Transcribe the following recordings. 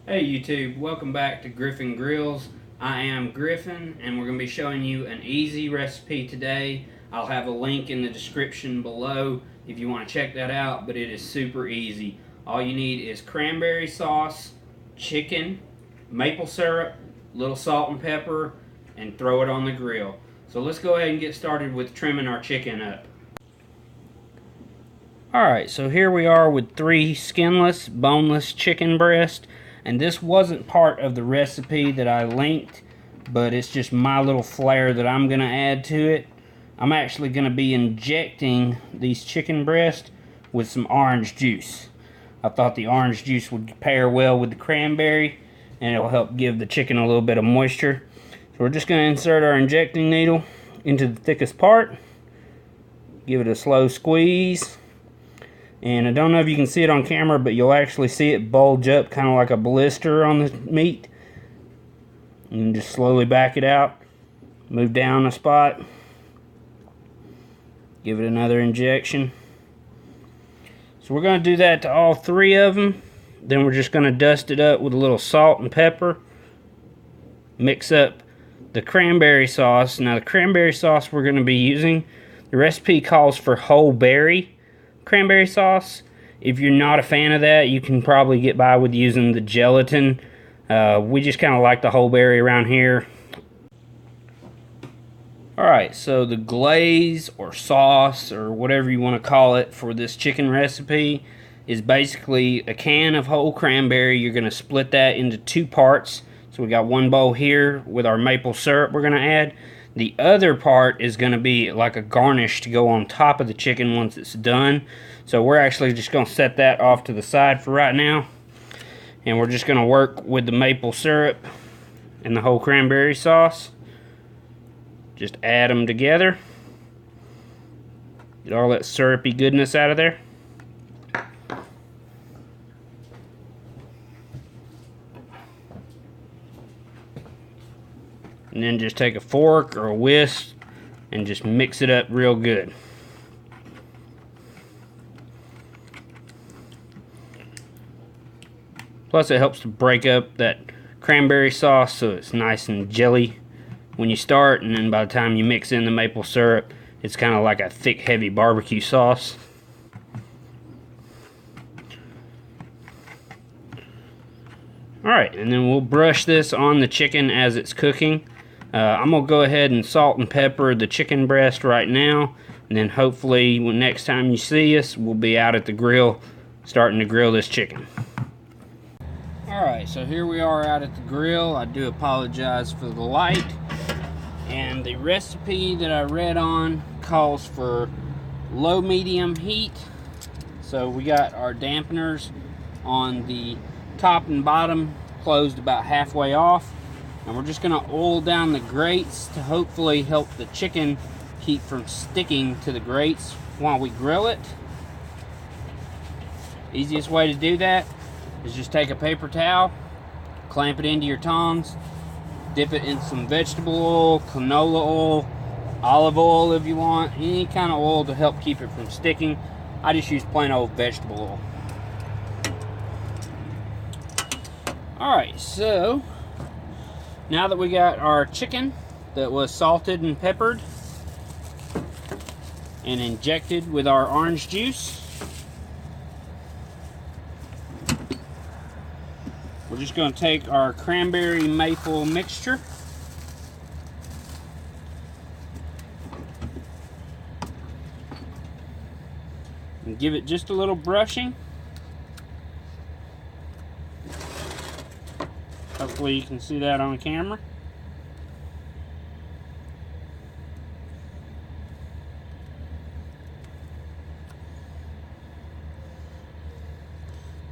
Hey YouTube, welcome back to Griffin Grills. I am Griffin and we're going to be showing you an easy recipe today. I'll have a link in the description below if you want to check that out, but it is super easy. All you need is cranberry sauce, chicken, maple syrup, little salt and pepper, and throw it on the grill. So let's go ahead and get started with trimming our chicken up. Alright, so here we are with 3 skinless, boneless chicken breasts. And this wasn't part of the recipe that I linked, but it's just my little flair that I'm going to add to it. I'm actually going to be injecting these chicken breasts with some orange juice. I thought the orange juice would pair well with the cranberry, and it'll help give the chicken a little bit of moisture. So we're just going to insert our injecting needle into the thickest part. Give it a slow squeeze. And I don't know if you can see it on camera, but you'll actually see it bulge up kind of like a blister on the meat. And just slowly back it out. Move down a spot. Give it another injection. So we're going to do that to all 3 of them. Then we're just going to dust it up with a little salt and pepper. Mix up the cranberry sauce. Now the cranberry sauce we're going to be using, the recipe calls for whole berry cranberry sauce. If you're not a fan of that, you can probably get by with using the gelatin. We just kind of like the whole berry around here. Alright, so the glaze or sauce or whatever you want to call it for this chicken recipe is basically a can of whole cranberry. You're going to split that into 2 parts. So we got 1 bowl here with our maple syrup we're going to add. The other part is going to be like a garnish to go on top of the chicken once it's done. So we're actually just going to set that off to the side for right now. And we're just going to work with the maple syrup and the whole cranberry sauce. Just add them together. Get all that syrupy goodness out of there. And then just take a fork or a whisk and just mix it up real good. Plus it helps to break up that cranberry sauce so it's nice and jelly when you start, and then by the time you mix in the maple syrup, it's kind of like a thick, heavy barbecue sauce. Alright, and then we'll brush this on the chicken as it's cooking. I'm going to go ahead and salt and pepper the chicken breast right now, and then hopefully when next time you see us, we'll be out at the grill starting to grill this chicken. Alright, so here we are out at the grill. I do apologize for the light, and the recipe that I read on calls for low medium heat. So we got our dampeners on the top and bottom closed about halfway off, and we're just going to oil down the grates to hopefully help the chicken keep from sticking to the grates while we grill it. Easiest way to do that is just take a paper towel, clamp it into your tongs, dip it in some vegetable oil, canola oil, olive oil if you want, any kind of oil to help keep it from sticking. I just use plain old vegetable oil. Alright, so now that we got our chicken that was salted and peppered and injected with our orange juice, we're just going to take our cranberry maple mixture and give it just a little brushing. Hopefully you can see that on camera.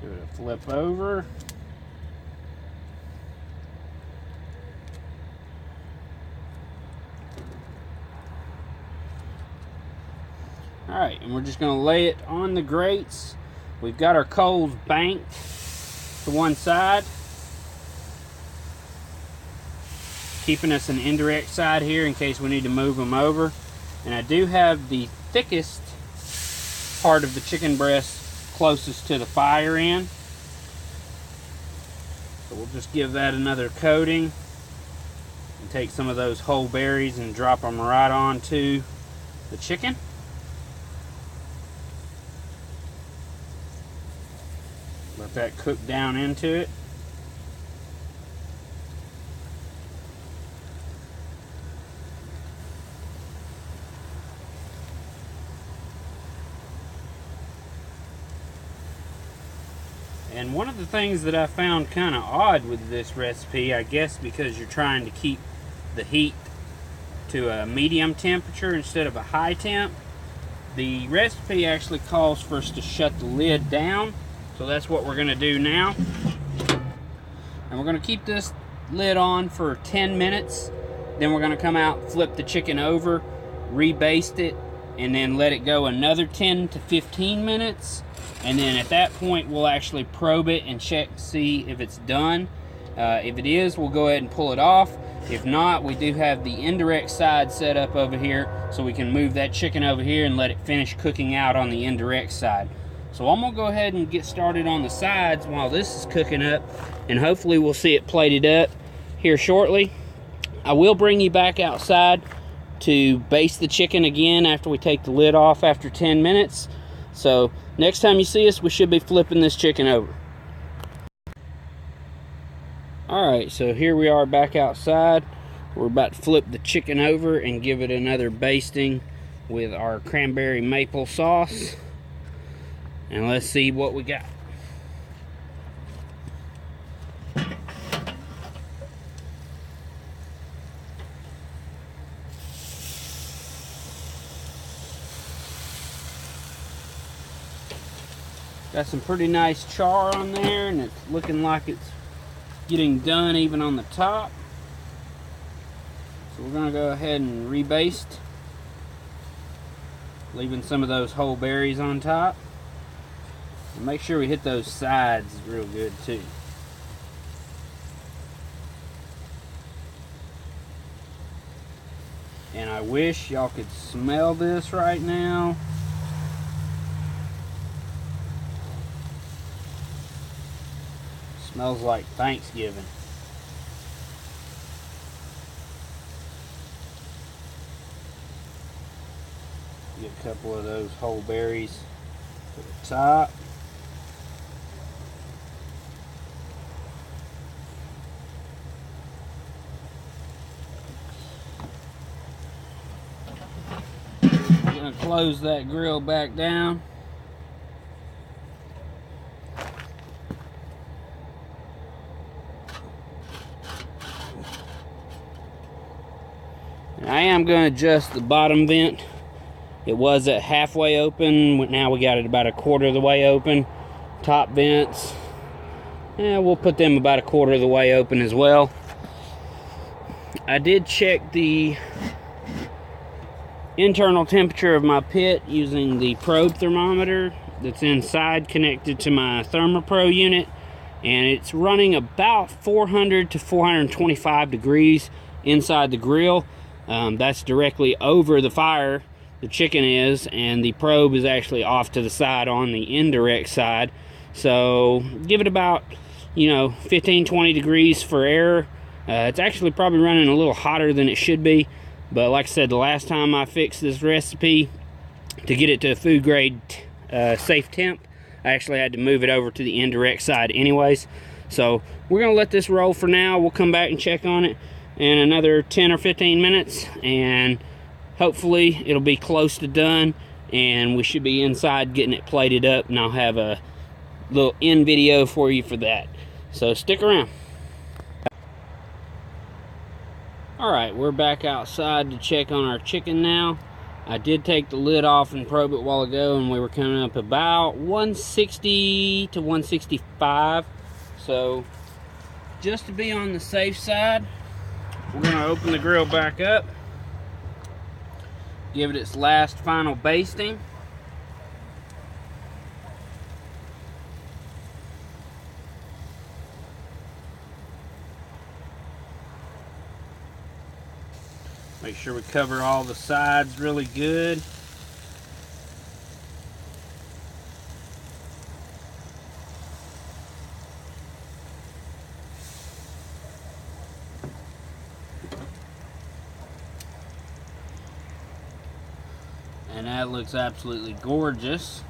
Give it a flip over. Alright, and we're just going to lay it on the grates. We've got our coals banked to one side, keeping us an indirect side here in case we need to move them over. And I do have the thickest part of the chicken breast closest to the fire end. So we'll just give that another coating and take some of those whole berries and drop them right onto the chicken. Let that cook down into it. And one of the things that I found kind of odd with this recipe, I guess because you're trying to keep the heat to a medium temperature instead of a high temp, the recipe actually calls for us to shut the lid down. So that's what we're going to do now. And we're going to keep this lid on for 10 minutes. Then we're going to come out, flip the chicken over, rebaste it, and then let it go another 10 to 15 minutes. And then at that point, we'll actually probe it and check to see if it's done. If it is, we'll go ahead and pull it off. If not, we do have the indirect side set up over here, so we can move that chicken over here and let it finish cooking out on the indirect side. So I'm gonna go ahead and get started on the sides while this is cooking up, and hopefully we'll see it plated up here shortly. I will bring you back outside to baste the chicken again after we take the lid off after 10 minutes. So next time you see us, we should be flipping this chicken over. Alright, so here we are back outside. We're about to flip the chicken over and give it another basting with our cranberry maple sauce. And let's see what we got. Got some pretty nice char on there, and it's looking like it's getting done even on the top. So we're going to go ahead and rebaste, leaving some of those whole berries on top. And make sure we hit those sides real good too. And I wish y'all could smell this right now. Smells like Thanksgiving. Get a couple of those whole berries to the top. I'm going to close that grill back down. I am going to adjust the bottom vent. It was at halfway open. Now we got it about a quarter of the way open. Top vents, we'll put them about a quarter of the way open as well. I did check the internal temperature of my pit using the probe thermometer that's inside connected to my ThermoPro unit, and it's running about 400 to 425 degrees inside the grill. That's directly over the fire, the chicken is, and the probe is actually off to the side on the indirect side. So give it about 15-20 degrees for error. It's actually probably running a little hotter than it should be, but like I said, the last time I fixed this recipe to get it to a food grade safe temp, I actually had to move it over to the indirect side anyways. So we're gonna let this roll for now. We'll come back and check on it in another 10 or 15 minutes, and hopefully it'll be close to done, and we should be inside getting it plated up, and I'll have a little end video for you for that. So stick around. Alright, we're back outside to check on our chicken now. I did take the lid off and probe it a while ago, and we were coming up about 160 to 165. So just to be on the safe side, we're going to open the grill back up, give it its last final basting. Make sure we cover all the sides really good. And that looks absolutely gorgeous.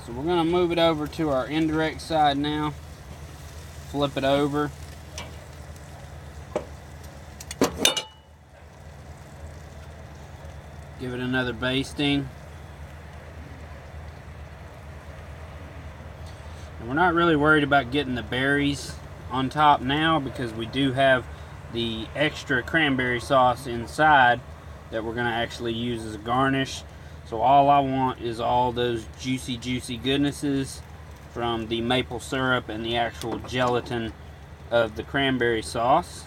So we're going to move it over to our indirect side now. Flip it over. Give it another basting. And we're not really worried about getting the berries on top now because we do have the extra cranberry sauce inside that we're going to actually use as a garnish. So all I want is all those juicy goodnesses from the maple syrup and the actual gelatin of the cranberry sauce.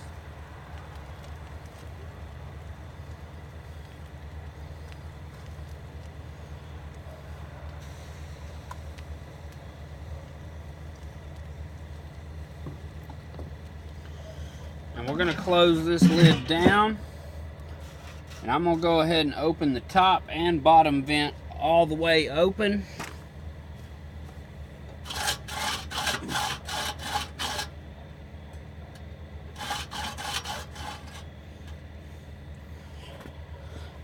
And we're going to close this lid down. And I'm going to go ahead and open the top and bottom vent all the way open.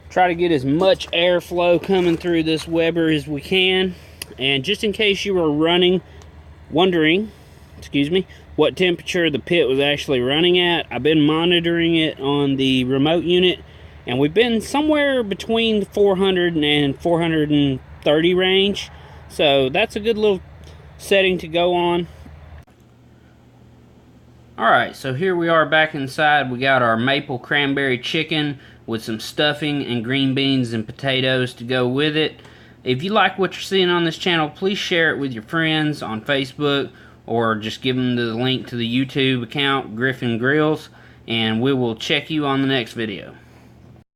Try to get as much airflow coming through this Weber as we can. And just in case you were wondering, what temperature the pit was actually running at, I've been monitoring it on the remote unit, and we've been somewhere between 400 and 430 range. So that's a good little setting to go on. Alright, so here we are back inside. We got our maple cranberry chicken with some stuffing and green beans and potatoes to go with it. If you like what you're seeing on this channel, please share it with your friends on Facebook, or just give them the link to the YouTube account, Griffin Grills, and we will check you on the next video.